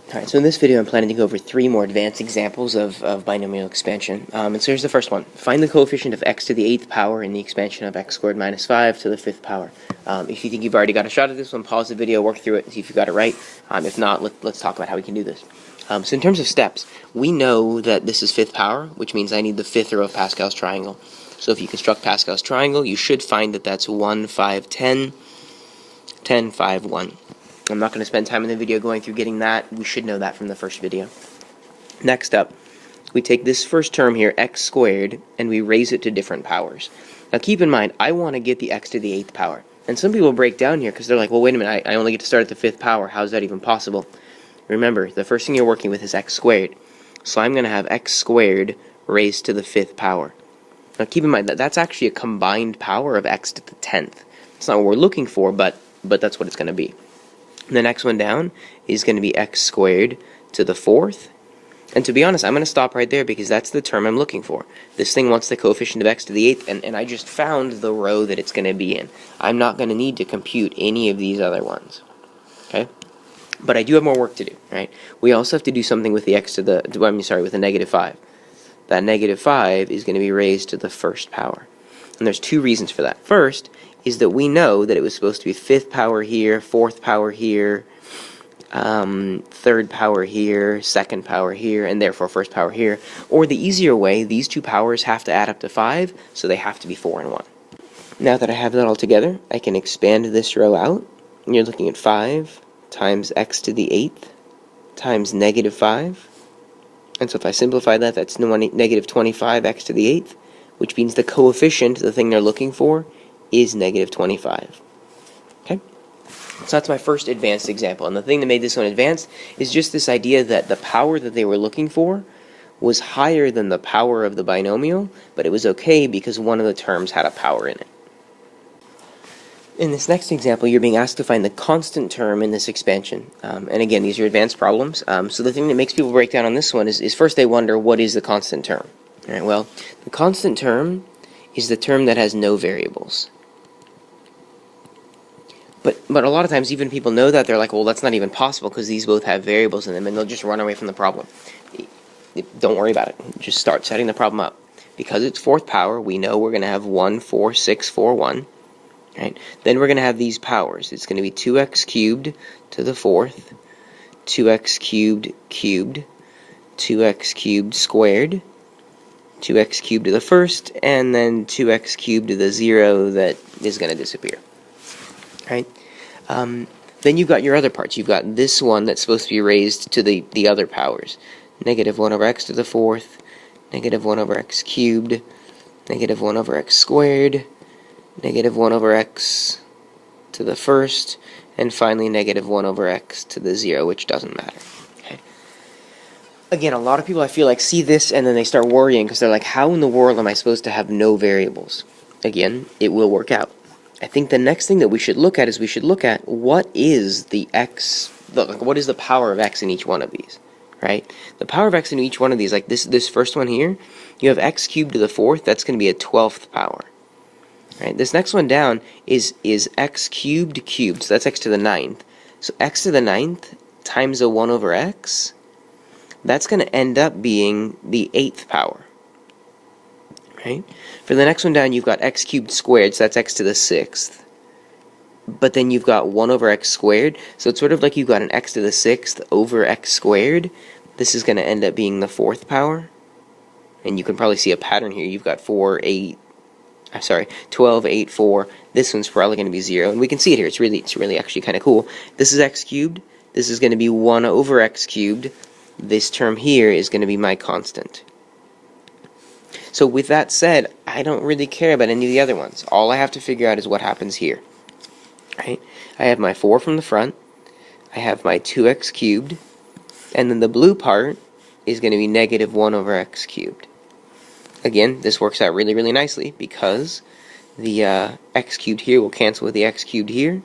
Alright, so in this video I'm planning to go over 3 more advanced examples of binomial expansion. And so here's the first one. Find the coefficient of x to the 8th power in the expansion of x squared minus 5 to the 5th power. If you think you've already got a shot at this one, pause the video, work through it, and see if you got it right. If not, let's talk about how we can do this. So in terms of steps, we know that this is 5th power, which means I need the 5th row of Pascal's triangle. So if you construct Pascal's triangle, you should find that that's 1, 5, 10, 10, 5, 1. I'm not going to spend time in the video going through getting that. We should know that from the first video. Next up, we take this first term here, x squared, and we raise it to different powers. Now keep in mind, I want to get the x to the 8th power. And some people break down here because they're like, well, wait a minute, I only get to start at the 5th power. How is that even possible? Remember, the first thing you're working with is x squared. So I'm going to have x squared raised to the 5th power. Now keep in mind that that's actually a combined power of x to the 10th. It's not what we're looking for, but that's what it's going to be. The next one down is going to be x squared to the 4th. And to be honest, I'm going to stop right there because that's the term I'm looking for. This thing wants the coefficient of x to the 8th, and I just found the row that it's going to be in. I'm not going to need to compute any of these other ones. Okay? But I do have more work to do, right? We also have to do something with the x to the, with the negative 5. That negative 5 is going to be raised to the 1st power. And there's 2 reasons for that. First is that we know that it was supposed to be 5th power here, 4th power here, 3rd power here, 2nd power here, and therefore 1st power here. Or the easier way, these 2 powers have to add up to 5, so they have to be 4 and 1. Now that I have that all together, I can expand this row out. And you're looking at 5 times x to the 8th times negative 5. And so if I simplify that, that's negative 25x to the 8th, which means the coefficient, the thing they're looking for, is negative 25. Okay? So that's my first advanced example. And the thing that made this one advanced is just this idea that the power that they were looking for was higher than the power of the binomial, but it was okay because one of the terms had a power in it. In this next example, you're being asked to find the constant term in this expansion. And again, these are advanced problems. So the thing that makes people break down on this one is first they wonder, what is the constant term? All right, well, the constant term is the term that has no variables. But a lot of times, even people know that, they're like, well, that's not even possible because these both have variables in them, and they'll just run away from the problem. Don't worry about it. Just start setting the problem up. Because it's 4th power, we know we're going to have 1, 4, 6, 4, 1. Right? Then we're going to have these powers. It's going to be 2x cubed to the 4th, 2x cubed cubed, 2x cubed squared, 2x cubed to the 1st, and then 2x cubed to the 0 that is going to disappear. Right? Then you've got your other parts. You've got this one that's supposed to be raised to the other powers. Negative 1 over x to the 4th, negative 1 over x cubed, negative 1 over x squared, negative 1 over x to the 1st, and finally negative 1 over x to the 0, which doesn't matter. Okay. Again, a lot of people, I feel like, see this and then they start worrying because they're like, how in the world am I supposed to have no variables? Again, it will work out. I think the next thing that we should look at is we should look at what is the what is the power of x in each one of these, right? The power of x in each one of these, like this first one here, you have x cubed to the 4th, that's going to be a 12th power. Right? This next one down is x cubed cubed, so that's x to the 9th. So x to the 9th times a 1 over x, that's going to end up being the 8th power. Right? For the next one down, you've got x cubed squared, so that's x to the 6th. But then you've got 1 over x squared, so it's sort of like you've got an x to the 6th over x squared. This is going to end up being the 4th power. And you can probably see a pattern here. You've got 12, 8, 4. This one's probably going to be 0. And we can see it here. It's really actually kind of cool. This is x cubed. This is going to be 1 over x cubed. This term here is going to be my constant. So with that said, I don't really care about any of the other ones. All I have to figure out is what happens here. Right? I have my 4 from the front. I have my 2x cubed. And then the blue part is going to be negative 1 over x cubed. Again, this works out really, really nicely because the x cubed here will cancel with the x cubed here.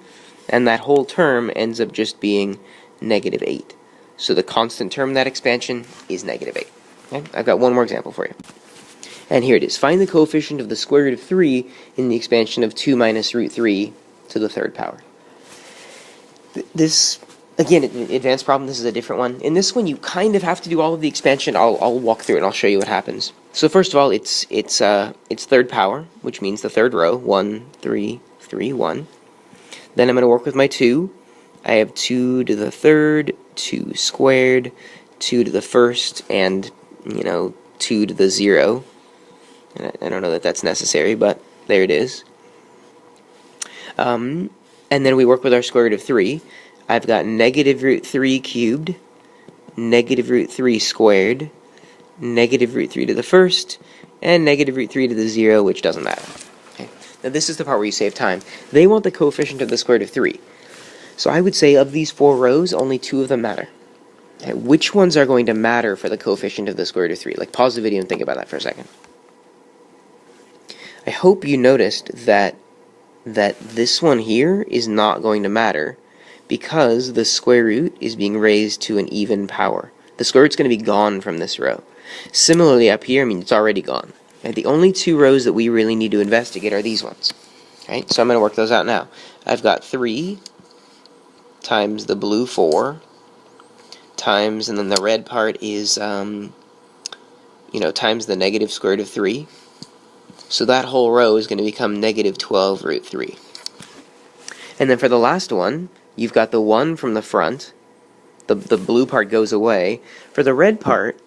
And that whole term ends up just being negative 8. So the constant term in that expansion is negative 8. Okay? I've got one more example for you. And here it is. Find the coefficient of the square root of 3 in the expansion of 2 minus root 3 to the 3rd power. This Again, advanced problem, this is a different one. In this one, you kind of have to do all of the expansion. I'll walk through it and I'll show you what happens. So first of all, it's third power, which means the third row, 1, 3, 3, 1. Then I'm going to work with my 2. I have 2 to the third, 2 squared, 2 to the first, and, 2 to the 0. I don't know that that's necessary, but there it is. And then we work with our square root of 3. I've got negative root 3 cubed, negative root 3 squared, negative root 3 to the first, and negative root 3 to the 0, which doesn't matter. Okay. Now this is the part where you save time. They want the coefficient of the square root of 3. So I would say of these 4 rows, only 2 of them matter. Okay. Which ones are going to matter for the coefficient of the square root of 3? Like, pause the video and think about that for a second. I hope you noticed that this one here is not going to matter, because the square root is being raised to an even power. The square root's going to be gone from this row. Similarly up here, it's already gone. Okay, the only 2 rows that we really need to investigate are these ones. Okay, so I'm going to work those out now. I've got 3 times the blue 4 times, and then the red part is, times the negative square root of 3. So that whole row is going to become negative 12 root 3. And then for the last one, you've got the 1 from the front. The blue part goes away. For the red part,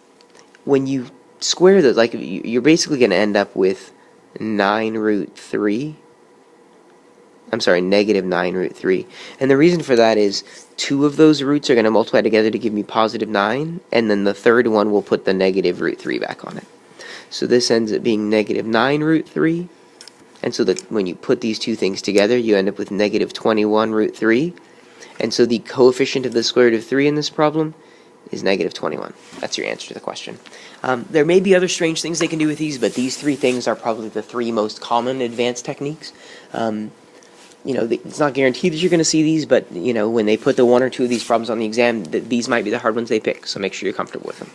when you square those, like, you're basically going to end up with 9 root 3. I'm sorry, negative 9 root 3. And the reason for that is 2 of those roots are going to multiply together to give me positive 9, and then the third one will put the negative root 3 back on it. So this ends up being negative 9 root 3. And so that when you put these 2 things together, you end up with negative 21 root 3. And so the coefficient of the square root of 3 in this problem is negative 21. That's your answer to the question. There may be other strange things they can do with these, but these 3 things are probably the 3 most common advanced techniques. It's not guaranteed that you're going to see these, but when they put the 1 or 2 of these problems on the exam, these might be the hard ones they pick, so make sure you're comfortable with them.